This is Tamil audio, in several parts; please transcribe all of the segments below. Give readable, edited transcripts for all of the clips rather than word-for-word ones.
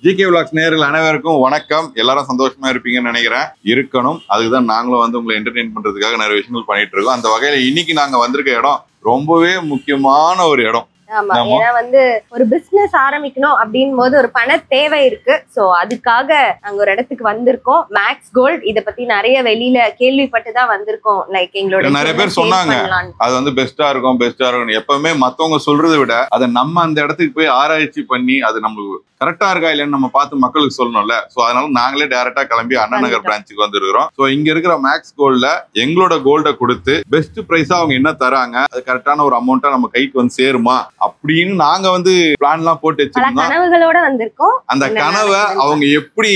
ஜிகே விலாக்ஸ் நேயர்கள் அனைவருக்கும் வணக்கம். எல்லாரும் சந்தோஷமா இருப்பீங்கன்னு நினைக்கிறேன். இருக்கணும். அதுக்குதான் நாங்களும் உங்களை என்டர்டெயின் பண்றதுக்காக நிறைய விஷயங்கள் பண்ணிட்டு இருக்கோம். அந்த வகையில இன்னைக்கு நாங்க வந்திருக்க இடம் ரொம்பவே முக்கியமான ஒரு இடம். ஆமா, ஏன்னா ஒரு பிசினஸ் ஆரம்பிக்கணும் அப்படின் போது ஒரு பண தேவை இருக்கு. சோ அதுக்காக நாங்க ஒரு இடத்துக்கு வந்திருக்கோம். Max Gold. இத பத்தி நிறைய வெளியில கேள்விப்பட்டுதான் வந்திருக்கோம். லைக் எங்களோட நிறைய பேர் சொன்னாங்க அது பெஸ்டா இருக்கும். எப்பவுமே மத்தவங்க சொல்றதை விட அதை நம்ம அந்த இடத்துக்கு போய் ஆராய்ச்சி பண்ணி அது நம்மளுக்கு கரெக்டா இருக்கா இல்லைன்னு நம்ம பார்த்து மக்களுக்கு சொல்லணும்ல. சோ அதனால நாங்களே டைரக்டா கிளம்பி அண்ணா நகர் பிரான்ச்சுக்கு வந்துருக்கிறோம். சோ இங்க இருக்கிற மேக்ஸ் கோல்ட்ல எங்களோட கோல்ட கொடுத்து பெஸ்ட் பிரைஸா அவங்க என்ன தராங்க, அது கரெக்டான ஒரு அமௌண்ட்டா நம்ம கைக்கு வந்து சேருமா அப்படின்னு நாங்க பிளான் எல்லாம் போட்டு வச்சிருக்கோம். கனவுகளோட வந்திருக்கோம். அந்த கனவை அவங்க எப்படி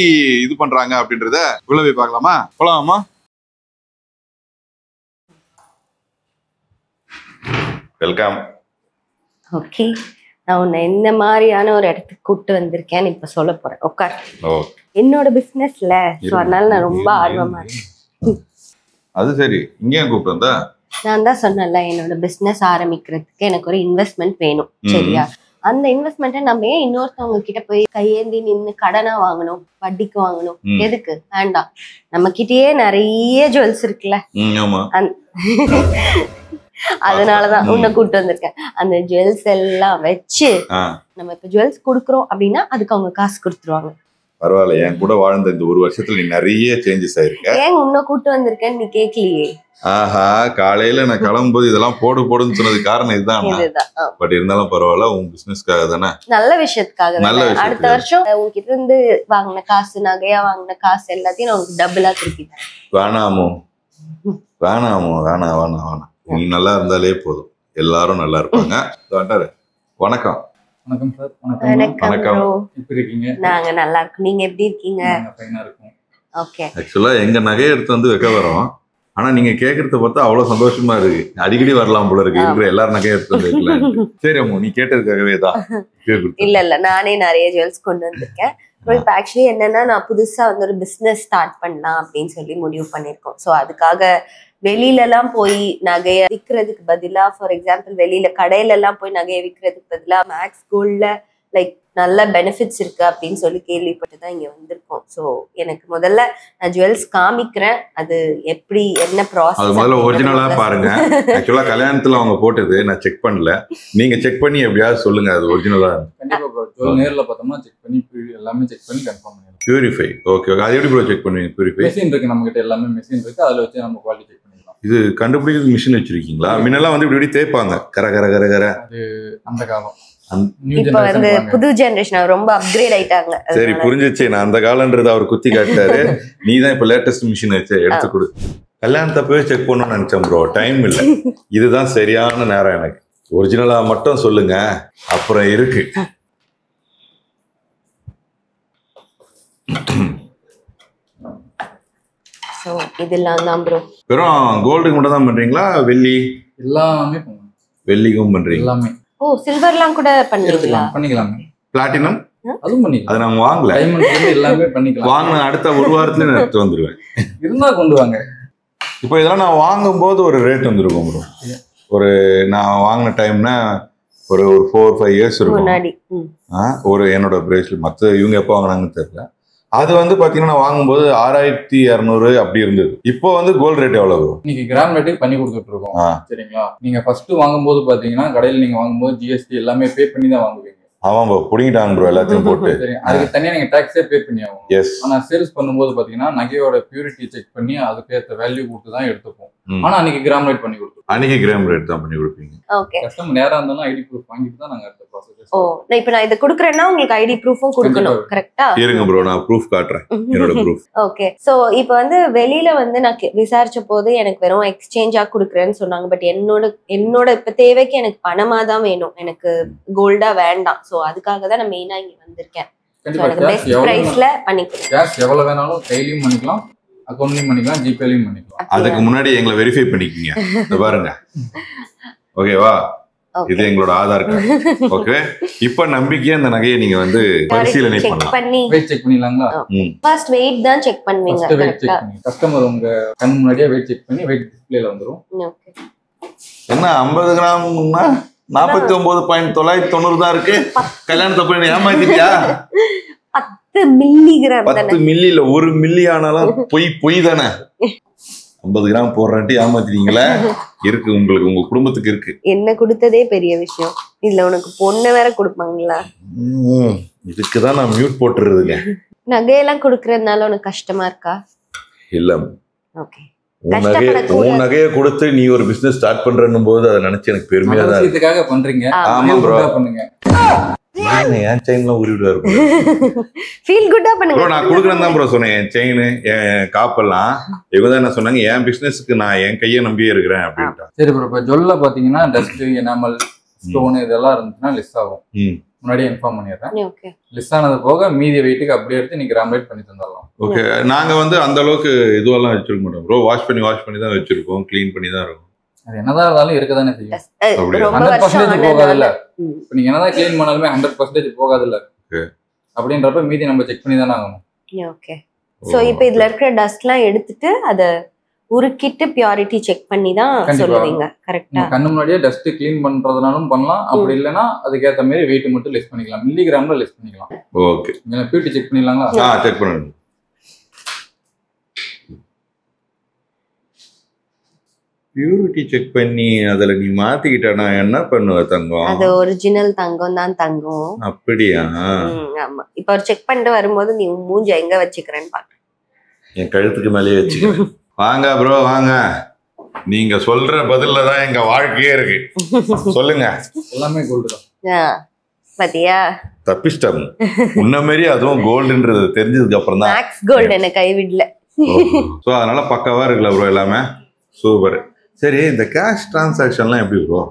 இது பண்றாங்க அப்படின்றத உள்ள போய் பார்க்கலாமா? போலாமா? வெல்கம். ஓகே, நான் உன்னை இந்த மாதிரியான ஒரு இடத்துக்கு கூப்பிட்டு வந்திருக்கேன்னு இப்ப சொல்ல போறேன். உட்கார். என்னோட பிசினஸ்ல அதனால நான் ரொம்ப ஆர்வமா இருக்கேன். அது சரி, இங்கே கூப்பிட்டு வந்தா? நான் தான் சொன்னேன்ல, என்னோட பிசினஸ் ஆரம்பிக்கிறதுக்கு எனக்கு ஒரு இன்வெஸ்ட்மெண்ட் வேணும். சரியா? அந்த இன்வெஸ்ட்மெண்ட்டை நம்ம ஏன் இன்னொருத்தவங்க கிட்ட போய் கையேந்தி நின்று கடனா வாங்கணும், வட்டிக்கு வாங்கணும்? எதுக்கு? வேண்டாம். நம்ம கிட்டயே நிறைய ஜுவல்ஸ் இருக்குல்ல, அதனாலதான் உன்னை கூப்பிட்டு வந்திருக்கேன். அந்த ஜுவல்ஸ் எல்லாம் வச்சு நம்ம இப்ப ஜுவல்ஸ் குடுக்குறோம் அப்படின்னா அதுக்கு அவங்க காசு கொடுத்துருவாங்க. பரவாயில்ல, என் கூட வாழ்ந்த இந்த ஒரு வருஷத்துல நீ நிறைய சேஞ்சஸ் ஆயிருக்க. ஏன் உன்னை கூப்பிட்டு வந்திருக்கேன்னு நீ கேட்கலையே? ஆஹா, காலையில நான் கிளம்பும்போது இதெல்லாம் போடுன்னு சொன்னது காரணம் இதுதான். பட் இருந்தாலும் பரவாயில்ல, உன் பிசினஸ்க்காக தானே, நல்ல விஷயத்துக்காக. அடுத்த வருஷம் உங்ககிட்ட இருந்து வாங்கின காசு, நகையா வாங்கின காசு எல்லாத்தையும் நான் உங்களுக்கு டபுளா திருப்பிட்டேன். வேணாமோ வேணாமோ வேணாம் வேணாம் வேணாம். நீ நல்லா இருந்தாலே போதும், எல்லாரும் நல்லா இருப்பாங்க. வணக்கம். வணக்கம் சார். வணக்கம். எப்படி இருக்கீங்க? நாங்க நல்லா இருக்கோம். நீங்க எப்படி இருக்கீங்க? ஃபைனா இருக்கோம். ஓகே. ஆக்சுவலா எங்க நகையை எடுத்து வைக்க வரோம். ஆனா நீங்க கேக்குறத பார்த்தா அவ்வளவு சந்தோஷமா இருக்கு. அடிக்கடி வரலாம் போல இருக்கு. இருக்கிற எல்லாரும் நகையை எடுத்து வைக்கலாம். சரி அம்மா, நீ கேட்டதுக்காகவே தான். இல்ல நானே நிறைய ஜுவல்ஸ் கொண்டு வந்திருக்கேன். இப்ப ஆக்சுவலி என்னன்னா, நான் புதுசா ஒரு பிசினஸ் ஸ்டார்ட் பண்ணலாம் அப்படின்னு சொல்லி முடிவு பண்ணிருக்கோம். சோ அதுக்காக வெளியில எல்லாம் போய் நகைய விற்கிறதுக்கு பதிலா, ஃபார் எக்ஸாம்பிள் வெளியில கடையில எல்லாம் போய் நகையை விற்கிறதுக்கு பதிலா மேக்ஸ் கோல்ட்ல லைக் நல்ல பெனிஃபிட்ஸ் இருக்கு அப்படின்னு சொல்லி கேள்விப்பட்டுதான் இங்க வந்திருக்கோம். சோ எனக்கு முதல்ல நான் ஜுவல்ஸ் காமிக்கிறேன், அது எப்படி என்ன ப்ராசஸ். முதல்ல ஒரிஜினலா பாருங்க. ஆக்சுவலா கல்யாணத்துல அவங்க போட்டது நான் செக் பண்ணல. நீங்க செக் பண்ணி எப்படியாவது சொல்லுங்க அது ஒரிஜினலா. கண்டிப்பா ப்ரோ, நேர்ல பார்த்தோம்னா செக் பண்ணி எல்லாமே செக் பண்ணி கன்ஃபார்ம் பண்ணிடலாம். பியூரிஃபை. Okay okay. அது எப்படி ப்ரோ செக் பண்ணுவீங்க? பியூரிஃபை மெஷின் இருக்கு நம்ம கிட்ட, எல்லாமே மெஷின் இருக்கு. அதுல வச்சு நம்ம குவாலிட்டி செக் பண்ணிடலாம். இது கண்டுபிடிக்கிறது மிஷின் வச்சிருக்கீங்களா? முன்னெல்லாம் இப்படி தேய்ப்பாங்க, கர கர கர கர. அது அந்த காலம். இப்ப புது ஜெனரேஷன் ரொம்ப அப்கிரேட் ஆயிட்டாங்க. சரி, புரிஞ்சிச்சு. நான் அந்த காலன்றது அவர் குத்தி காட்டாரு. நீ தான் இப்ப லேட்டஸ்ட் மிஷின் வச்சு எடுத்து கொடு. கல்யாணத்தப்பவே செக் பண்ணணும்னு நினைச்சேன் ப்ரோ, டைம் இல்லை. இதுதான் சரியான நேரம் எனக்கு. ஒரிஜினலா மட்டும் சொல்லுங்க, அப்புறம் இருக்கு. இதெல்லாம் தான் ப்ரோ. வெறும் கோல்டுக்கு மட்டும் தான் பண்றீங்களா? வெள்ளி எல்லாமே பண்ணுவோம். வெள்ளிக்கும் பண்றீங்க? எல்லாமே. ஓ, சில்வர்லாம் கூட பண்ணிக்கலாம். பிளாட்டினம் அதுவும் பண்ணிக்கலாம். அது நாங்க வாங்கல. டைமண்ட் எல்லாமே பண்ணிக்கலாம். வாங்க, அடுத்த ஒரு வாரத்துல நான் எடுத்து வந்துருவேன். இருந்தா கொண்டு வாங்க. இப்போ இதெல்லாம் நான் வாங்கும் போது ஒரு ரேட் வந்துருக்கும் ப்ரோ. ஒரு நான் வாங்கின டைம்னா ஒரு 4-5 இயர்ஸ் இருக்கும். ஒரு என்னோட பிரேஸ்லெட் மற்ற இவங்க எப்போ வாங்கினாங்கன்னு தெரியல. அது பாத்தீங்கன்னா வாங்கும்போது 6200 அப்படி இருந்தது. இப்போ கோல்டு ரேட் எவ்வளவு? இன்னைக்கு கிராம் ரேட்டே பண்ணி கொடுத்துட்டு இருக்கோம். சரிங்களா? நீங்க ஃபர்ஸ்ட் வாங்கும்போது பாத்தீங்கன்னா கடையில் நீங்க வாங்கும்போது ஜிஎஸ்டி எல்லாமே பே பண்ணி தான் வாங்குவீங்க. ஆமாம் ப்ரோ, புடிங்கிட்டாங்க ப்ரோ எல்லாத்தையும் போட்டு. சரி, அதுக்கு தனியா நீங்க டாக்ஸே பே பண்ணி ஆகும். ஆனா சேல்ஸ் பண்ணும்போது பாத்தீங்கன்னா நகையோட பியூரிட்டி செக் பண்ணி அதுக்கேற்ற வேல்யூ கொடுத்து தான் எடுத்துப்போம். ஆனா அன்னைக்கு கிராம் ரேட் பண்ணி கொடுப்போம். அன்னைக்கு கிராம் ரேட் தான் பண்ணி கொடுப்பீங்க. ஓகே. கஸ்டமர் நேரா இருந்தாலும் ஐடி ப்ரூஃப் வாங்கிட்டு தான் நாங்க அடுத்த ப்ராசஸ். ஓ, இப்போ நான் இத குடுக்குறேன்னா உங்களுக்கு ஐடி ப்ரூஃபும் கொடுக்கணும், கரெக்ட்டா? இருங்க ப்ரோ, நான் ப்ரூஃப் காட்றேன், என்னோட ப்ரூஃப். ஓகே. சோ இப்போ வெளியில நான் விசாரிச்ச போது எனக்கு வெறும் எக்ஸ்சேஞ்சா குடுக்குறேன்னு சொன்னாங்க. பட் என்னோட இப்ப தேவைக்கு எனக்கு பணமா தான் வேணும், எனக்கு கோல்டா வேண்டாம். சோ அதுக்காக தான் நான் மெயினா இங்க வந்திருக்கேன். எனக்கு பெஸ்ட் பிரைஸ்ல பண்ணிக்கலாம். கேஷ் எவ்வளவு வேணாலும் கையிலயும் பண்ணிக்கலாம், அக்கவுண்ட்லயும் பண்ணிக்கலாம், ஜிபேலயும் பண்ணிக்கலாம். அதுக்கு முன்னாடி எங்களை வெரிஃபை பண்ணிக்கீங்க. பாருங்க, ஓகேவா? இது எங்களோட ஆதார் கார்டு. ஓகே. இப்ப நம்பிக்கையா அந்த நகையை நீங்க பரிசீலனை பண்ணலாம். வெயிட் செக் பண்ணிடலாங்களா? ஃபர்ஸ்ட் வெயிட் தான் செக் பண்ணுவீங்க, கரெக்ட்டா? கஸ்டமர் உங்க கண் முன்னாடியே வெயிட் செக் பண்ணி வெயிட் டிஸ்ப்ளேல வந்துரும். ஓகே. என்ன 50 கிராம்னா 49.990 தான் இருக்கு. கல்யாணத்தை போய் ஏமாத்திட்டியா? 10 மில்லிகிராம் தானே. 10 மில்லியில 1 மில்லி ஆனாலும் பொய் தானே. 50 கிராம் போடுறான்ட்டு ஏமாத்துறீங்களா? இருக்கு உங்களுக்கு, உங்க குடும்பத்துக்கு இருக்கு. என்ன கொடுத்ததே பெரிய விஷயம், இதுல உனக்கு பொண்ணை வேற கொடுப்பாங்களா? இதுக்குதான் நான் மியூட் போட்டுறதுங்க. நகையெல்லாம் கொடுக்கறதுனால உனக்கு கஷ்டமா இருக்கா? இல்ல, ஓகே. உன் நகையை கொடுத்து நீ ஒரு பிசினஸ் ஸ்டார்ட் பண்றன்னும் போது அதை நினைச்சு எனக்கு பெருமையா தான் இருக்கு. இதுக்காக பண்றீங்க. ஆமா ப்ரோ, பண்ணுங்க. என் செயின்லாம் உருவிடா இருக்கும். ஃபீல் குட்டா பண்ணுங்க. நான் கொடுக்குறேன் தான் ப்ரோ சொன்னேன். என் செயின், என் காப்பெல்லாம் இவங்க தான் என்ன சொன்னாங்க, என் பிசினஸ்க்கு நான் என் கையை நம்பியே இருக்கிறேன் அப்படின்ட்டா. சரி ப்ரோ, இப்போ ஜுவல்ல பாத்தீங்கன்னா டஸ்ட், எனாமல், ஸ்டோன் இதெல்லாம் இருந்துச்சுன்னா லிஸ்ட் ஆகும். முன்னாடியே இன்ஃபார்ம் பண்ணிடுறேன். லிஸ்ட் ஆனது போக மீதி வெயிட்டுக்கு அப்படியே எடுத்து நீங்க கிராம் ரேட் பண்ணி தந்துடலாம். ஓகே. நாங்க வந்து அந்த அளவுக்கு இதுவெல்லாம் வச்சிருக்க மாட்டோம் ப்ரோ. வாஷ் பண்ணி தான் வச்சிருக்கோம், க்ளீன் பண்ணி தான் இருக்கும். அது என்னதான் இருந்தாலும் இருக்கதானே செய்யும். ரொம்ப 100% போகாதுல்ல. இப்போ நீங்க என்னதான் க்ளீன் பண்ணாலுமே 100% போகாதுல்ல. அப்படின்றப்ப மீதி நம்ம செக் பண்ணி தானே ஆகணும். ஓகே. சோ இப்போ இதுல இருக்கிற டஸ்ட்லாம் எடுத்துட்டு அத உருக்கிட்டு பியூரிட்டி செக் பண்ணி தான் சொல்லுவீங்க, கரெக்ட்டா? கண்ணு முன்னாடியே டஸ்ட் க்ளீன் பண்றதுனாலும் பண்ணலாம். அப்படி இல்லைன்னா அதுக்கேற்ற மாதிரி வெயிட் மட்டும் லிஸ்ட் பண்ணிக்கலாம், மில்லிகிராம்ல லிஸ்ட் பண்ணிக்கலாம். ஓகே. நீங்க பியூரிட்டி செக் பண்ணிடலாங்களா? செக் பண்ணுங்க. பியூரிட்டி செக் பண்ணி அதுல நீ மாத்திக்கிட்டா என்ன பண்ணுவ தங்கம்? அது ஒரிஜினல் தங்கம் தான் தங்கம். அப்படியா? ஆமா. இப்ப அவர் செக் பண்ணிட்டு வரும்போது நீ மூஞ்ச எங்க வச்சுக்கிறேன்னு பாக்க. என் கழுத்துக்கு மேலேயே வச்சுக்கிறேன். வாங்க ப்ரோ வாங்க, நீங்க சொல்ற பதில்ல தான் எங்க வாழ்க்கையே இருக்கு. சொல்லுங்க. எல்லாமே கோல்டு தான். பாத்தியா, தப்பிச்சிட்டாங்க. உன்ன மாரி அதுவும் கோல்டுன்றது தெரிஞ்சதுக்கு அப்புறம் தான் மேக்ஸ் கோல்டு என்ன கைவிடல. சோ அதனால பக்காவா இருக்குல்ல ப்ரோ எல்லாமே? சூப்பர். சரி, இந்த கேஷ் டிரான்சாக்ஷன்லாம் எப்படி ப்ரோ?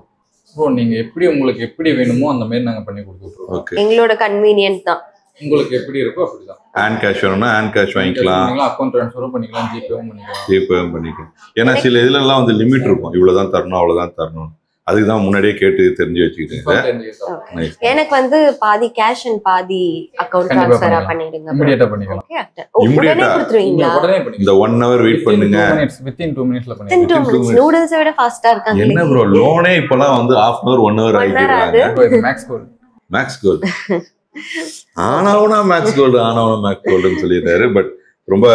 ப்ரோ நீங்க உங்களுக்கு எப்படி வேணுமோ அந்த மாதிரி நாங்க பண்ணி கொடுத்துருவோம். ஓகே. எங்களோட கன்வீனியன்ட் தான். உங்களுக்கு எப்படி இருக்கோ அப்படிதான். ஹேண்ட் கேஷ் வேணும்னா ஹேண்ட் கேஷ் வாங்கிக்கலாம், அக்கௌண்ட் ட்ரான்ஸ்ஃபரும் பண்ணிக்கலாம், ஜிபேவும் பண்ணிக்கலாம். ஜிபேவும் பண்ணிக்கலாம். ஏன்னா சில இதுலலாம் வந்து லிமிட் இருக்கும், இவ்வளவுதான் தரணும் அவ்வளவுதான் தரணும். அதுக்கு தான் முன்னாடியே கேட்டு தெரிஞ்சு வச்சுக்கிட்டேன். எனக்கு வந்து பாதி கேஷ் அண்ட் பாதி அக்கவுண்ட் ட்ரான்ஸ்ஃபரா பண்ணிடுங்க. இமிடியேட்டா பண்ணிக்கலாம். உடனே கொடுத்துருவீங்களா? உடனே பண்ணிக்கலாம். இந்த 1 hour வெயிட் பண்ணுங்க. within 2 minutesல பண்ணிக்கலாம். நூடுல்ஸ் விட ஃபாஸ்டா இருக்காங்க. என்ன ப்ரோ லோனே இப்பலாம் வந்து 1/2 hour 1 hour ஆயிடுறாங்க. Max Gold. Max Gold. ஆனாவுனா மேக்ஸ் கோல்டுன்னு சொல்லிடுறாரு. பட் ரொம்ப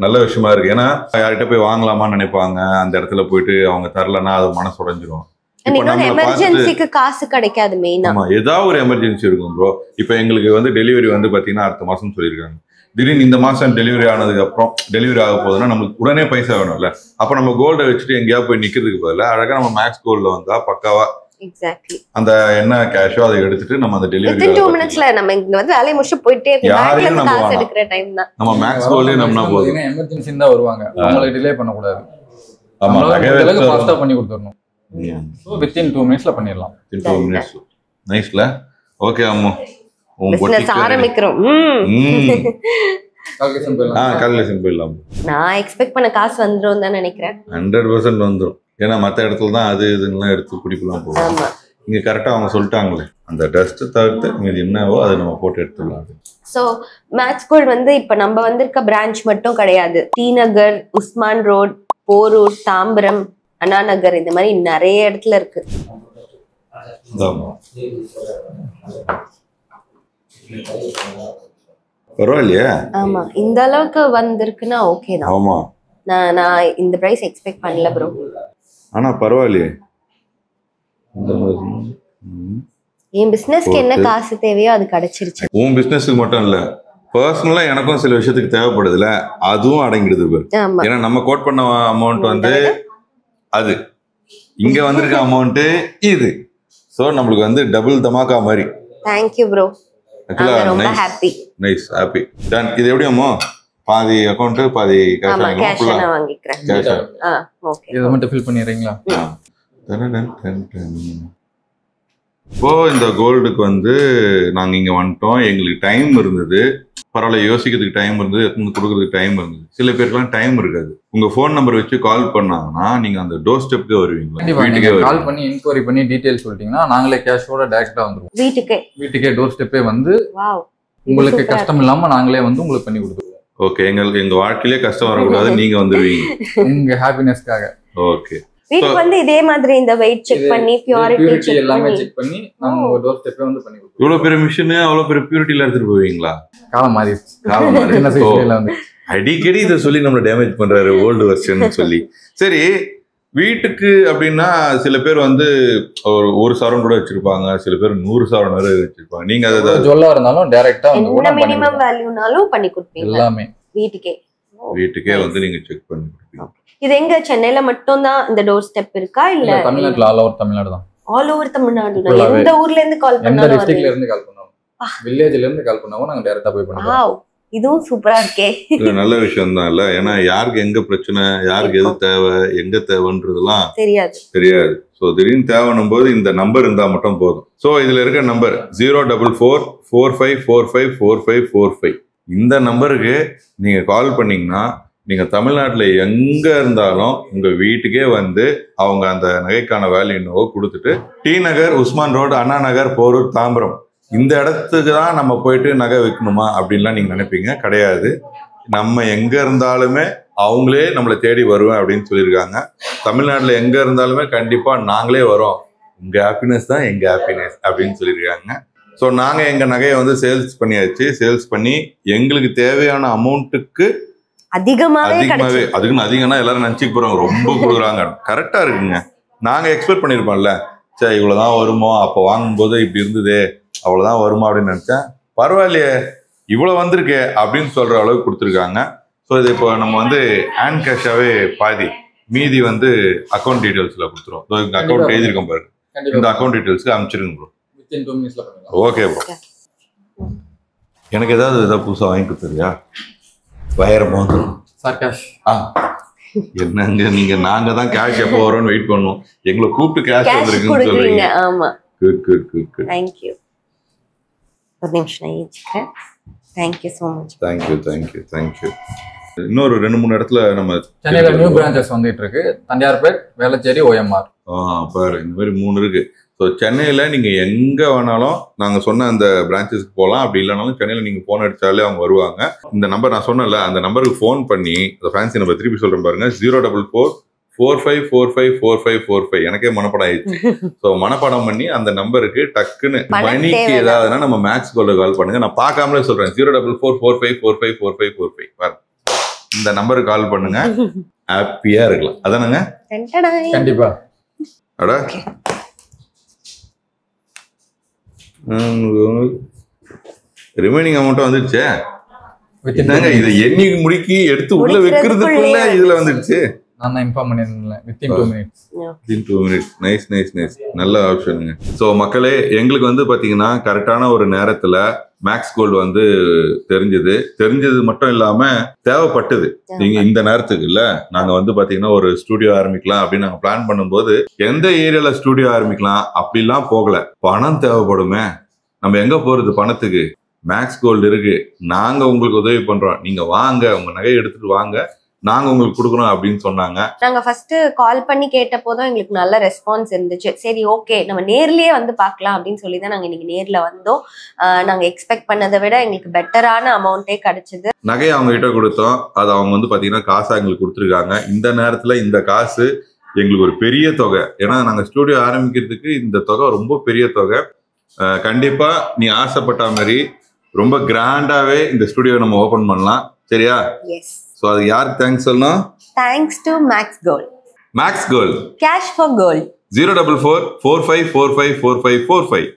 நல்ல விஷயமா இருக்கு. ஏன்னா யார்கிட்ட போய் வாங்கலாமான்னு நினைப்பாங்க, அந்த இடத்துல போயிட்டு அவங்க தரலன்னா அது மனசு உடைஞ்சிரும். எமர்ஜென்சிக்கு காசு கிடைக்காது மெயினா. ஆமா, ஏதாவது ஒரு எமர்ஜென்சி இருக்கும் ப்ரோ. இப்போ எங்களுக்கு வந்து டெலிவரி வந்து பாத்தீங்கன்னா அடுத்த மாசம் சொல்லியிருக்காங்க. திடீர்னு இந்த மாசம் டெலிவரி ஆனதுக்கு அப்புறம் டெலிவரி ஆக போகுதுன்னா நமக்கு உடனே பைசா வேணும்ல. அப்ப நம்ம கோல்டை வச்சுட்டு எங்கேயாவது போய் நிக்கிறதுக்கு பதிலா அழகா நம்ம மேக்ஸ் கோல்ட்ல வந்தா பக்காவா அந்த என்ன கேஷோ அதை எடுத்துட்டு நம்ம அந்த டெலிவரி 2 மினிட்ஸ்ல நம்ம இங்க வந்து வேலைய முடிச்சு போயிட்டே இருக்கோம். காசு எடுக்கிற டைம் தான் நம்ம மேக்ஸ் கோல்டே நம்மனா போதும். எமர்ஜென்சி தான் வருவாங்க, அவங்களுக்கு டிலே பண்ண கூடாது. ஆமா, நகைகளுக்கு ஃபாஸ்டா பண்ணி கொடுத்துறணும். சோ within 2 minutesல பண்ணிரலாம். 2 minutes நைஸ்ல. ஓகே அம்மு, உன் பிசினஸ் ஆரம்பிக்கிறோம். கால்குலேஷன் போயிடலாம். நான் எக்ஸ்பெக்ட் பண்ண காசு வந்துரும் தான் நினைக்கிறேன். 100% வந்துரும். ஏன்னா மற்ற இடத்துல தான் அது இதுலாம் எடுத்து குடிக்கலாம் போகும். இங்க கரெக்டா அவங்க சொல்லிட்டாங்களே, அந்த டஸ்ட் தவிர்த்து மீதி என்னவோ அதை நம்ம போட்டு எடுத்துடலாம். ஸோ மேக்ஸ் கோல்ட் வந்து இப்போ நம்ம வந்திருக்க பிரான்ச் மட்டும் கிடையாது. டி நகர், உஸ்மான் ரோட், போரூர், தாம்பரம், அண்ணா நகர், இந்த மாதிரி நிறைய இடத்துல இருக்கு. பரவாயில்லையா? ஆமா, இந்த அளவுக்கு வந்திருக்குன்னா ஓகே தான். ஆமா, நான் இந்த பிரைஸ் எக்ஸ்பெக்ட் பண்ணல ப்ரோ. ஆனா பரவாயில்லையே. என் பிசினஸ்க்கு என்ன காசு தேவையோ அது கிடைச்சிருச்சு. உன் பிசினஸ்க்கு மட்டும் இல்ல, பர்சனலா எனக்கும் சில விஷயத்துக்கு தேவைப்படுதுல, அதுவும் அடங்கிடுது. ஏன்னா நம்ம கோட் பண்ண அமௌண்ட் வந்து அது, இங்க வந்திருக்க அமௌண்ட் இது. சோ நம்மளுக்கு வந்து டபுள் தமாக்கா மாதிரி. Thank you bro. ரொம்ப ஹாப்பி. Nice, happy. டன். இது எப்படி அம்மா? பாதி அக்கவுண்ட் பாதி கேஷ் வாங்கிக்கலாம். கேஷ் நான் வாங்கிக்கிறேன். ஓகே. இத மட்டும் ஃபில் பண்ணிறீங்களா? இப்போ இந்த கோல்டுக்கு வந்து நாங்க இங்க வந்துட்டோம். எங்களுக்கு டைம் இருந்தது, பரவாயில்ல, யோசிக்கிறதுக்கு டைம் இருந்தது, கொடுக்கறதுக்கு டைம் இருந்தது. சில பேருக்குலாம் டைம் இருக்காது. உங்க போன் நம்பர் வச்சு கால் பண்ணாங்கன்னா நீங்க அந்த டோர் ஸ்டெப்க்கே வருவீங்களா? வீட்டுக்கே கால் பண்ணி இன்குவரி பண்ணி டீடைல் சொல்லிட்டீங்கன்னா நாங்களே கேஷோட டைரக்டா வந்துருவோம். வீட்டுக்கே டோர் ஸ்டெப்பே வந்து உங்களுக்கு கஷ்டம் இல்லாம நாங்களே வந்து உங்களுக்கு பண்ணி கொடுத்துருவோம். ஓகே, எங்க வாழ்க்கையிலே கஷ்டம் வரக்கூடாது, நீங்க வந்துருவீங்க எங்க ஹாப்பினஸ்க்காக. ஓகே. வீட்டுக்கு வந்து இதே மாதிரி இந்த வெயிட் செக் பண்ணி பியூரிட்டி செக் எல்லாமே பண்ணி செக் பண்ணி நம்ம ஒரு டோர் ஸ்டெப்பே வந்து பண்ணி கொடுப்போம். இவ்வளவு பெரிய மிஷின் அவ்வளவு பெரிய பியூரிட்டில எடுத்துட்டு போவீங்களா? காலம் மாறிடுச்சு. காலம் மாறி. சின்ன சைஸ்ல வந்து அடிக்கடி இதை சொல்லி நம்மள டேமேஜ் பண்றாரு ஓல்டு வெர்ஷன் சொல்லி. சரி, வீட்டுக்கு அப்படின்னா சில பேர் வந்து ஒரு சவரன் கூட வச்சிருப்பாங்க, சில பேர் 100 சவரன் வரை வச்சிருப்பாங்க. நீங்க அதை ஜுவல்லா இருந்தாலும் டைரக்டா வந்து என்ன மினிமம் வேல்யூனாலும் பண்ணி கொடுப்பீங்க எல்லாமே வீட்டுக்கே வந்து நீங்க செக் பண்ணி கொடுப்பீங்க. இது எங்க சென்னையில மட்டும் தான் இந்த டோர் ஸ்டெப் இருக்கா இல்ல தமிழ்நாட்டுல ஆல் ஓவர் தமிழ்நாடு தான். ஆல் ஓவர் தமிழ்நாடு எந்த ஊர்ல இருந்து கால் எந்த பண்ணாலும் டிஸ்ட்ரிக்ட்ல இருந்து கால் பண்ணாலும் வில்லேஜ்ல இருந்து கால் பண்ணாலும் நாங்க டைரக்டா போய் பண்ணுவோம். வாவ், இதுவும் சூப்பரா இருக்கே. இது நல்ல விஷயம் தான் இல்ல? ஏன்னா யாருக்கு எங்க பிரச்சனை, யாருக்கு எது தேவை, எங்க தேவைன்றதுலாம் தெரியாது. ஸோ திடீர்னு தேவைன்னும் போது இந்த நம்பர் இருந்தா மட்டும் போதும். ஸோ இதுல இருக்க நம்பர் 04445454545. இந்த நம்பருக்கு நீங்க கால் பண்ணீங்கன்னா நீங்க தமிழ்நாட்டுல எங்க இருந்தாலும் உங்க வீட்டுக்கே வந்து அவங்க அந்த நகைக்கான வேல்யூ என்னவோ கொடுத்துட்டு, டி நகர், உஸ்மான் ரோடு, அண்ணா நகர், போரூர், தாம்பரம் இந்த இடத்துக்கு தான் நம்ம போயிட்டு நகை வைக்கணுமா அப்படின்லாம் நீங்க நினைப்பீங்க. கிடையாது. நம்ம எங்க இருந்தாலுமே அவங்களே நம்மளை தேடி வருவேன் அப்படின்னு சொல்லியிருக்காங்க. தமிழ்நாட்டுல எங்க இருந்தாலுமே கண்டிப்பா நாங்களே வரோம், உங்க ஹாப்பினஸ் தான் எங்க ஹாப்பினஸ் அப்படின்னு சொல்லியிருக்காங்க. ஸோ நாங்கள் எங்கள் நகையை வந்து சேல்ஸ் பண்ணியாச்சு. சேல்ஸ் பண்ணி எங்களுக்கு தேவையான அமௌண்ட்டுக்கு அதிகமாகவே அதுக்குன்னு அதிகம்னா எல்லாரும் நினச்சிக்க போகிறாங்க, ரொம்ப கொடுக்குறாங்க. கரெக்டாக இருக்குங்க. நாங்கள் எக்ஸ்பெக்ட் பண்ணியிருப்போம்ல, சரி இவ்வளோதான் வருமோ, அப்போ வாங்கும்போது இப்படி இருந்தது, அவ்வளோதான் வருமா அப்படின்னு நினச்சேன். பரவாயில்லையே இவ்வளோ வந்திருக்கே அப்படின்னு சொல்கிற அளவுக்கு கொடுத்துருக்காங்க. ஸோ இது இப்போ நம்ம வந்து ஹேண்ட் கேஷாகவே பாதி, மீதி வந்து அக்கௌண்ட் டீட்டெயில்ஸில் கொடுத்துருவோம். ஸோ இந்த அக்கௌண்ட் எழுதியிருக்கோம் பாருங்க, இந்த அக்கௌண்ட் டீட்டெயில்ஸ்க்கு அனுப்பிச்சிருங்க ப்ரோ. Okay bro. எனக்கு ஏதாவது புதுசாக வாங்கி கொடுத்துருக்கியா? வைரமா என்னங்க நீங்க? நாங்க தான் கேஷ் எப்போ வரோம்னு வெயிட் பண்ணுவோம். எங்களை கூப்பிட்டு கேஷ் வந்திருக்குன்னு சொல்றீங்க. ஆமா, good good good good. Thank you. ஒரு நிமிஷம் ஏஞ்சிக்கிறேன். Thank you so much. Thank you thank you thank you. இன்னொரு 2-3 இடத்துல நம்ம சென்னையில நியூ பிரான்ச்சஸ் வந்துட்டு இருக்கு. தண்டையார்பேட், வேளச்சேரி, OMR. பாரு இந்த மாதிரி 3 இருக்கு. ஸோ சென்னையில் நீங்கள் எங்கே வேணாலும் நாங்கள் சொன்ன அந்த பிரான்ச்சஸ்க்கு போகலாம். அப்படி இல்லைனாலும் சென்னையில் நீங்கள் ஃபோன் அடித்தாலே அவங்க வருவாங்க. இந்த நம்பர் நான் சொன்னல, அந்த நம்பருக்கு ஃபோன் பண்ணி, அந்த ஃபேன்சி நம்பர் திருப்பி சொல்கிறேன் பாருங்க, 04445454545. எனக்கே மனப்படம் ஆயிடுச்சு. ஸோ மனப்படம் பண்ணி அந்த நம்பருக்கு டக்குன்னு மணிக்கு ஏதாவதுன்னா நம்ம மேக்ஸ் கோல்டு கால் பண்ணுங்க. நான் பார்க்காமலே சொல்கிறேன், 04445454545. பாருங்க, இந்த நம்பருக்கு கால் பண்ணுங்க, ஹாப்பியாக இருக்கலாம். அதானுங்க? கண்டிப்பா. அடா ரிமைனிங் அமௌண்ட் வந்துடுச்சே. இதை எண்ணி முடிக்கி எடுத்து உள்ள வைக்கிறதுக்குள்ள இதுல வந்துடுச்சு. நான் இன்ஃபார்ம் பண்ணிருந்தேன் within 2 minutes. within 2 minutes. Nice nice nice. நல்ல ஆப்ஷனுங்க. ஸோ மக்களே, எங்களுக்கு வந்து பாத்தீங்கன்னா கரெக்டான ஒரு நேரத்துல மேக்ஸ் கோல்டு வந்து தெரிஞ்சது மட்டும் இல்லாம தேவைப்பட்டது. நீங்க இந்த நேரத்துக்கு இல்ல, நாங்க வந்து பாத்தீங்கன்னா ஒரு ஸ்டுடியோ ஆரம்பிக்கலாம் அப்படின்னு நாங்க பிளான் பண்ணும்போது எந்த ஏரியால ஸ்டுடியோ ஆரம்பிக்கலாம் அப்படிலாம் போகல. பணம் தேவைப்படுமே, நம்ம எங்க போறது பணத்துக்கு? மேக்ஸ் கோல்டு இருக்கு, நாங்க உங்களுக்கு உதவி பண்றோம், நீங்க வாங்க, உங்க நகையை எடுத்துட்டு வாங்க, நாங்க உங்களுக்கு கொடுக்குறோம் அப்படின்னு சொன்னாங்க. நாங்க ஃபர்ஸ்ட் கால் பண்ணி கேட்ட போதும் எங்களுக்கு நல்ல ரெஸ்பான்ஸ் இருந்துச்சு. சரி ஓகே, நம்ம நேர்லயே வந்து பார்க்கலாம் அப்படின்னு சொல்லி தான் நாங்க இன்னைக்கு நேர்ல வந்தோம். நாங்க எக்ஸ்பெக்ட் பண்ணதை விட எங்களுக்கு பெட்டரான அமௌண்ட்டே கிடைச்சது. நகையை அவங்க கிட்ட கொடுத்தோம், அது அவங்க வந்து பாத்தீங்கன்னா காசா எங்களுக்கு கொடுத்துருக்காங்க. இந்த நேரத்துல இந்த காசு எங்களுக்கு ஒரு பெரிய தொகை. ஏன்னா நாங்க ஸ்டுடியோ ஆரம்பிக்கிறதுக்கு இந்த தொகை ரொம்ப பெரிய தொகை. கண்டிப்பா நீ ஆசைப்பட்ட மாதிரி ரொம்ப கிராண்டாவே இந்த ஸ்டுடியோ நம்ம ஓபன் பண்ணலாம். சரியா? எஸ். சோ அது யாருக்கு தேங்க்ஸ் சொல்லணும்? Thanks to Max Gold. Max Gold, cash for gold. 04445454545.